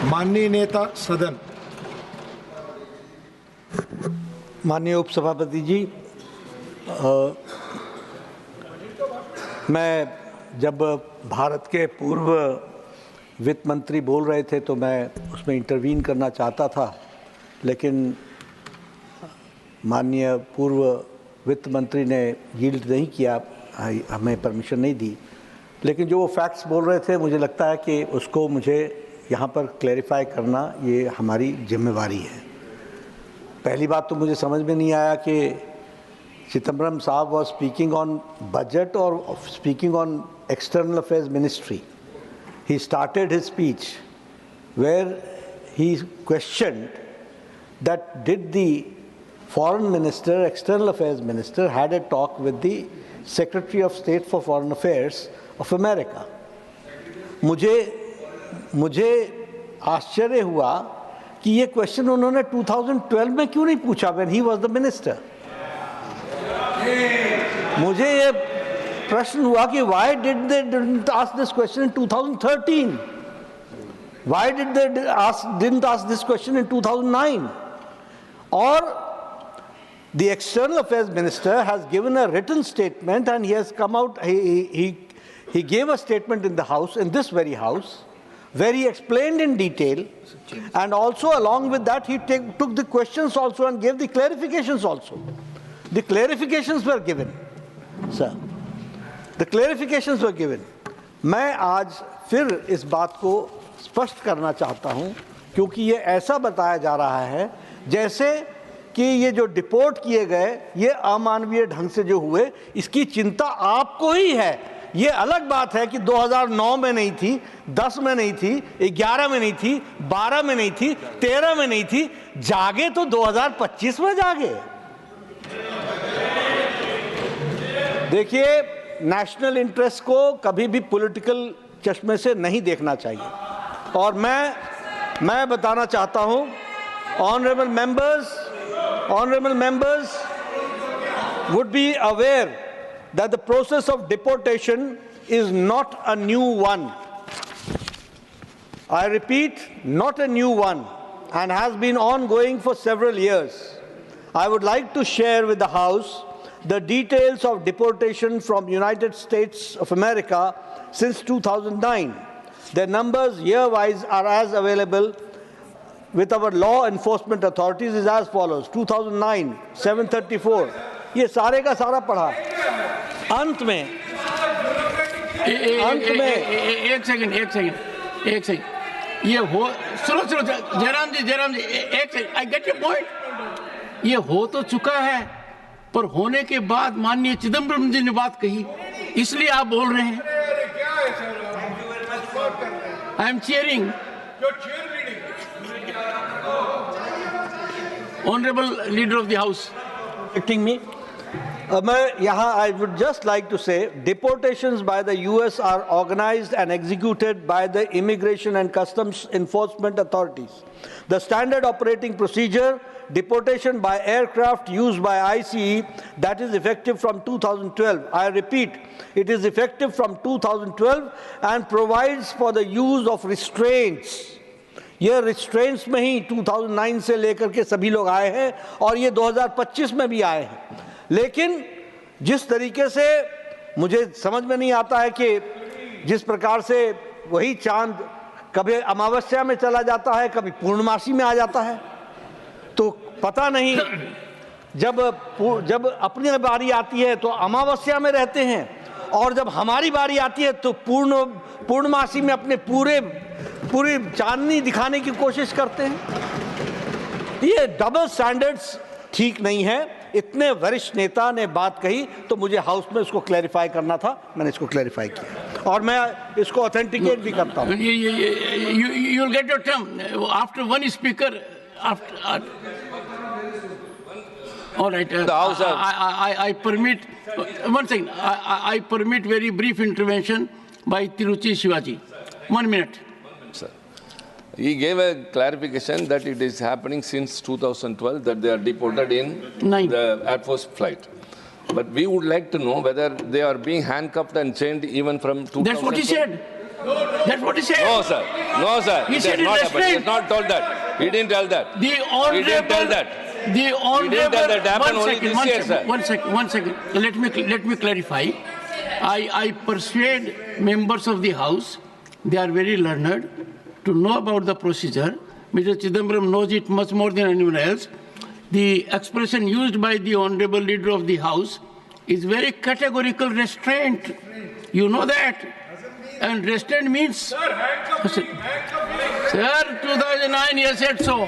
माननीय नेता सदन। माननीय उपसभापति जी, मैं जब भारत के पूर्व वित्त मंत्री बोल रहे थे तो मैं उसमें इंटरवीन करना चाहता था, लेकिन माननीय पूर्व वित्त मंत्री ने यील्ड नहीं किया, हमें परमिशन नहीं दी। लेकिन जो वो फैक्ट्स बोल रहे थे, मुझे लगता है कि उसको मुझे यहाँ पर क्लैरिफाई करना ये हमारी जिम्मेवारी है। पहली बात तो मुझे समझ में नहीं आया कि चिदम्बरम साहब वाज स्पीकिंग ऑन बजट और speaking on external affairs ministry. He started his speech where he questioned that did the foreign minister, external affairs minister, had a talk with the Secretary of State for Foreign Affairs of America. मुझे आश्चर्य हुआ कि ये question उन्होंने 2012 में क्यों नहीं पूछा when he was the minister. मुझे ये प्रश्न हुआ कि why did they didn't ask this question in 2013? Why did they didn't ask this question in 2009? Or the external affairs minister has given a written statement and he has come out, he gave a statement in the house, in this very house, where he explained in detail, and also along with that he took the questions also and gave the clarifications also. The clarifications were given, sir. The clarifications were given. मैं आज फिर इस बात को स्पष्ट करना चाहता हूं, क्योंकि ये ऐसा बताया जा रहा है जैसे कि ये जो डिपोर्ट किए गए ये अमानवीय ढंग से जो हुए, इसकी चिंता आपको ही है। ये अलग बात है कि 2009 में नहीं थी, 10 में नहीं थी, 11 में नहीं थी, 12 में नहीं थी, 13 में नहीं थी, जागे तो 2025 में जागे। देखिए, नेशनल इंटरेस्ट को कभी भी पॉलिटिकल चश्मे से नहीं देखना चाहिए। और मैं बताना चाहता हूं, honourable members would be aware that the process of deportation is not a new one. I repeat, not a new one, and has been ongoing for several years. I would like to share with the House the details of deportation from United States of America since 2009. Their numbers year-wise are as available with our law enforcement authorities is as follows: 2009 734, ये सारे का सारा पढ़ा। अंत में एक second ये हो, सुनो जयराम जी एक second, I get your point. ये हो तो चुका है, पर होने के बाद माननीय चिदम्बरम जी ने बात कही, इसलिए आप बोल रहे हैं। I am cheering Honorable Leader of the House. Me. I would just like to say, deportations by the US are organized and executed by the Immigration and Customs Enforcement authorities. The standard operating procedure, deportation by aircraft used by ICE, that is effective from 2012. I repeat, it is effective from 2012 and provides for the use of restraints. ये restraints में ही 2009 से लेकर के सभी लोग आए हैं और ये 2025 में भी आए हैं। लेकिन जिस तरीके से मुझे समझ में नहीं आता है कि जिस प्रकार से वही चांद कभी अमावस्या में चला जाता है, कभी पूर्णमासी में आ जाता है, तो पता नहीं, जब अपनी बारी आती है तो अमावस्या में रहते हैं और जब हमारी बारी आती है तो पूर्णमासी में अपने पूरी चांदनी दिखाने की कोशिश करते हैं। ये डबल स्टैंडर्ड्स ठीक नहीं है। इतने वरिष्ठ नेता ने बात कही तो मुझे हाउस में इसको क्लैरिफाई करना था, मैंने इसको क्लैरिफाई किया और मैं इसको ऑथेंटिकेट भी करता हूं। You will get your term after one speaker. All right. I permit one second. I permit very brief intervention by Tiruchi Shivaji. 1 minute. Sir, he gave a clarification that it is happening since 2012 that they are deported in the Air Force flight. But we would like to know whether they are being handcuffed and chained even from 2012. That's what he said. That's what he said. No, sir. No, sir. He It said has not in happened. He has restraint. not told that. He didn't tell that. The honorable, He didn't tell that. The honorable. He didn't tell that. Happened only this year, sir. One second. Let me clarify. I persuade members of the House, they are very learned, to know about the procedure. Mr. Chidambaram knows it much more than anyone else. The expression used by the honorable leader of the House is very categorical restraint. You know that. And restraint means... Sir, 2009 he has said so.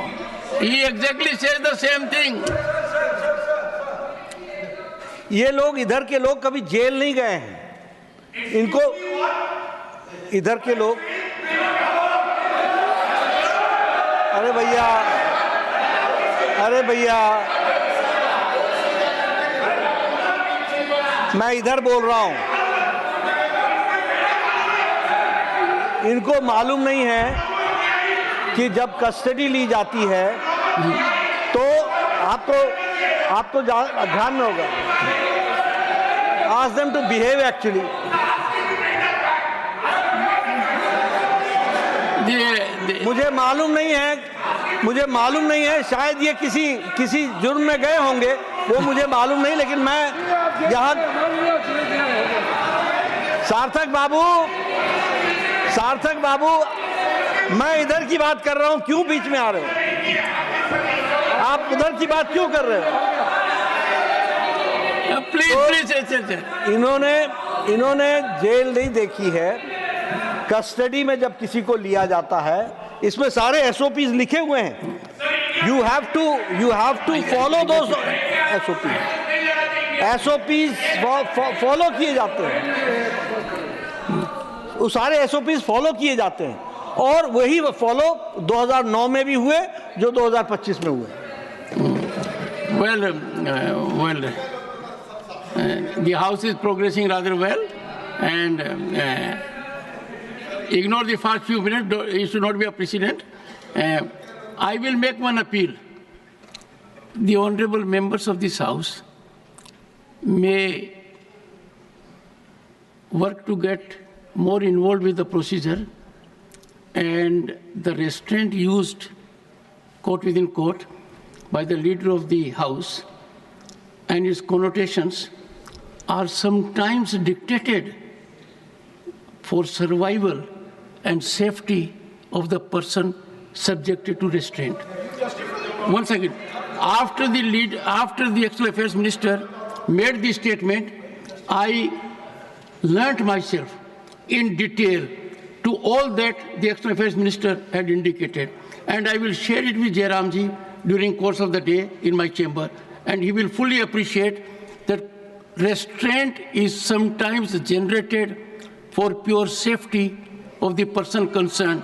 He exactly says the same thing. ये लोग इधर के लोग कभी jail नहीं गए हैं. इनको इधर के लोग, अरे भैया मैं इधर बोल रहा हूं. इनको मालूम नहीं है कि जब कस्टडी ली जाती है तो आपको ध्यान में होगा. Ask them to behave actually. मुझे मालूम नहीं है शायद ये किसी जुर्म में गए होंगे, वो मुझे मालूम नहीं, लेकिन मैं यहाँ सार्थक बाबू मैं इधर की बात कर रहा हूँ, क्यों बीच में आ रहे हो? आप उधर की बात क्यों कर रहे हो? प्लीज. इन्होंने जेल नहीं देखी है. कस्टडी में जब किसी को लिया जाता है, इसमें सारे एसओपीज लिखे हुए हैं. You have to follow those SOPs follow किए जाते हैं. वो सारे एसओपीज फॉलो किए जाते हैं और वही फॉलो 2009 में भी हुए जो 2025 में हुए. The House is progressing rather well, and ignore the first few minutes. It should not be a precedent. I will make one appeal. The honorable members of this House may work to get more involved with the procedure, and the restraint used quote within quote by the leader of the House and its connotations are sometimes dictated for survival and safety of the person subjected to restraint. One second. After the External Affairs Minister made this statement, I learnt myself in detail to all that the External Affairs Minister had indicated. And I will share it with Jairamji during course of the day in my chamber. And he will fully appreciate that restraint is sometimes generated for pure safety of the person concerned.